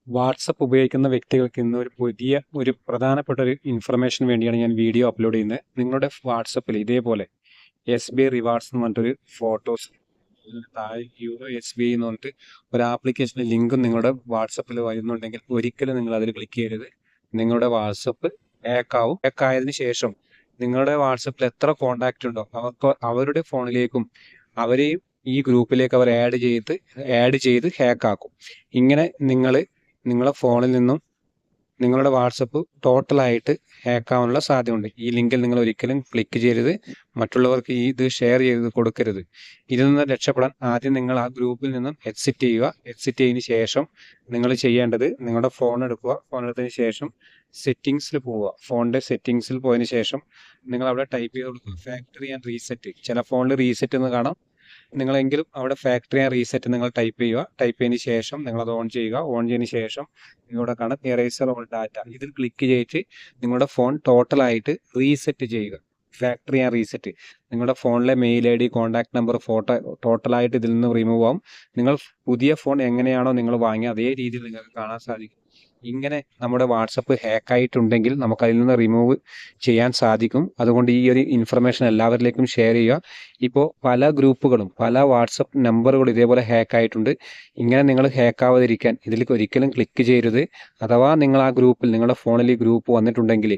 WhatsApp ഉപയോഗിക്കുന്ന വ്യക്തികൾക്ക് ഇന്ന് ഒരു പ്രധാനപ്പെട്ട ഒരു ഇൻഫർമേഷന് വേണ്ടിയാണ് ഞാൻ വീഡിയോ അപ്ലോഡ് ചെയ്യുന്നത്. നിങ്ങളുടെ വാട്സപ്പിൽ ഇതേപോലെ SBI റിവാർഡ്സ് എന്ന് പറഞ്ഞിട്ടൊരു ഫോട്ടോസ് താഴെ SBI എന്ന് പറഞ്ഞിട്ട് ഒരു ആപ്ലിക്കേഷൻ്റെ ലിങ്കും നിങ്ങളുടെ വാട്സപ്പിൽ വരുന്നുണ്ടെങ്കിൽ ഒരിക്കലും നിങ്ങൾ അതിൽ ക്ലിക്ക് ചെയ്യരുത്. നിങ്ങളുടെ വാട്സപ്പ് ഹാക്കാവും. ഹാക്കായതിനു ശേഷം നിങ്ങളുടെ വാട്സപ്പിൽ എത്ര കോണ്ടാക്റ്റ് ഉണ്ടോ അവരുടെ ഫോണിലേക്കും അവരെയും ഈ ഗ്രൂപ്പിലേക്ക് അവർ ആഡ് ചെയ്ത് ഹാക്കാക്കും. ഇങ്ങനെ നിങ്ങളുടെ ഫോണിൽ നിന്നും നിങ്ങളുടെ വാട്സപ്പ് ടോട്ടലായിട്ട് ഹാക്കാവാനുള്ള സാധ്യതയുണ്ട്. ഈ ലിങ്കിൽ നിങ്ങൾ ഒരിക്കലും ക്ലിക്ക് ചെയ്യരുത്. മറ്റുള്ളവർക്ക് ഇത് ഷെയർ ചെയ്ത് കൊടുക്കരുത്. ഇതിൽ നിന്ന് രക്ഷപ്പെടാൻ ആദ്യം നിങ്ങൾ ആ ഗ്രൂപ്പിൽ നിന്നും എക്സിറ്റ് ചെയ്യുക. എക്സിറ്റ് ചെയ്തതിന് ശേഷം നിങ്ങൾ ചെയ്യേണ്ടത് നിങ്ങളുടെ ഫോൺ എടുക്കുക. ഫോൺ എടുത്തതിന് ശേഷം സെറ്റിങ്സിൽ പോവുക. ഫോണിൻ്റെ സെറ്റിങ്സിൽ പോയതിന് ശേഷം നിങ്ങൾ അവിടെ ടൈപ്പ് ചെയ്ത് കൊടുക്കുക ഫാക്ടറി ആൻഡ് റീസെറ്റ്. ചില ഫോണിൽ റീസെറ്റ് എന്ന് കാണാം. നിങ്ങളെങ്കിലും അവിടെ ഫാക്ടറി ആൻഡ് റീസെറ്റ് നിങ്ങൾ ടൈപ്പ് ചെയ്യുക. ടൈപ്പ് ചെയ്തതിന് ശേഷം നിങ്ങളത് ഓൺ ചെയ്യുക. ഓൺ ചെയ്തതിന് ശേഷം നിങ്ങളുടെ കാണാം എറേസർ ഓൾ ഡാറ്റ. ഇതിൽ ക്ലിക്ക് ചെയ്തിട്ട് നിങ്ങളുടെ ഫോൺ ടോട്ടലായിട്ട് റീസെറ്റ് ചെയ്യുക. Factory and reset. നിങ്ങളുടെ ഫോണിലെ mail ID, contact number, photo ടോട്ടലായിട്ട് ഇതിൽ നിന്ന് റിമൂവ് ആവും. നിങ്ങൾ പുതിയ ഫോൺ എങ്ങനെയാണോ നിങ്ങൾ വാങ്ങിയ അതേ രീതിയിൽ നിങ്ങൾക്ക് കാണാൻ സാധിക്കും. ഇങ്ങനെ നമ്മുടെ വാട്സപ്പ് ഹാക്കായിട്ടുണ്ടെങ്കിൽ നമുക്ക് അതിൽ നിന്ന് റിമൂവ് ചെയ്യാൻ സാധിക്കും. അതുകൊണ്ട് ഈ ഒരു ഇൻഫർമേഷൻ എല്ലാവരിലേക്കും ഷെയർ ചെയ്യുക. ഇപ്പോൾ പല ഗ്രൂപ്പുകളും പല വാട്സപ്പ് നമ്പറുകളും ഇതേപോലെ ഹാക്കായിട്ടുണ്ട്. ഇങ്ങനെ നിങ്ങൾ ഹാക്കാവാതിരിക്കാൻ ഇതിലേക്ക് ഒരിക്കലും ക്ലിക്ക് ചെയ്യരുത്. അഥവാ നിങ്ങൾ ആ ഗ്രൂപ്പിൽ നിങ്ങളുടെ ഫോണിൽ ഈ ഗ്രൂപ്പ് വന്നിട്ടുണ്ടെങ്കിൽ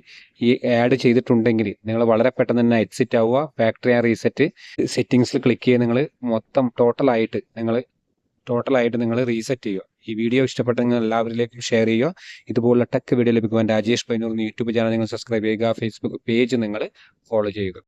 ഈ ആഡ് ചെയ്തിട്ടുണ്ടെങ്കിൽ നിങ്ങൾ വളരെ പെട്ടെന്ന് തന്നെ എക്സിറ്റ് ആവുക. ഫാക്ടറി ആൻഡ് റീസെറ്റ് സെറ്റിങ്സിൽ ക്ലിക്ക് ചെയ്ത് നിങ്ങൾ മൊത്തം ടോട്ടലായിട്ട് നിങ്ങൾ റീസെറ്റ് ചെയ്യുക. ഈ വീഡിയോ ഇഷ്ടപ്പെട്ട നിങ്ങൾ എല്ലാവരിലേക്കും ഷെയർ ചെയ്യുക. ഇതുപോലുള്ള ടെക് വീഡിയോ ലഭിക്കുവാൻ രാജേഷ് പൈനൂർ യൂട്യൂബ് ചാനൽ നിങ്ങൾ സബ്സ്ക്രൈബ് ചെയ്യുക. ഫേസ്ബുക്ക് പേജ് നിങ്ങൾ ഫോളോ ചെയ്യുക.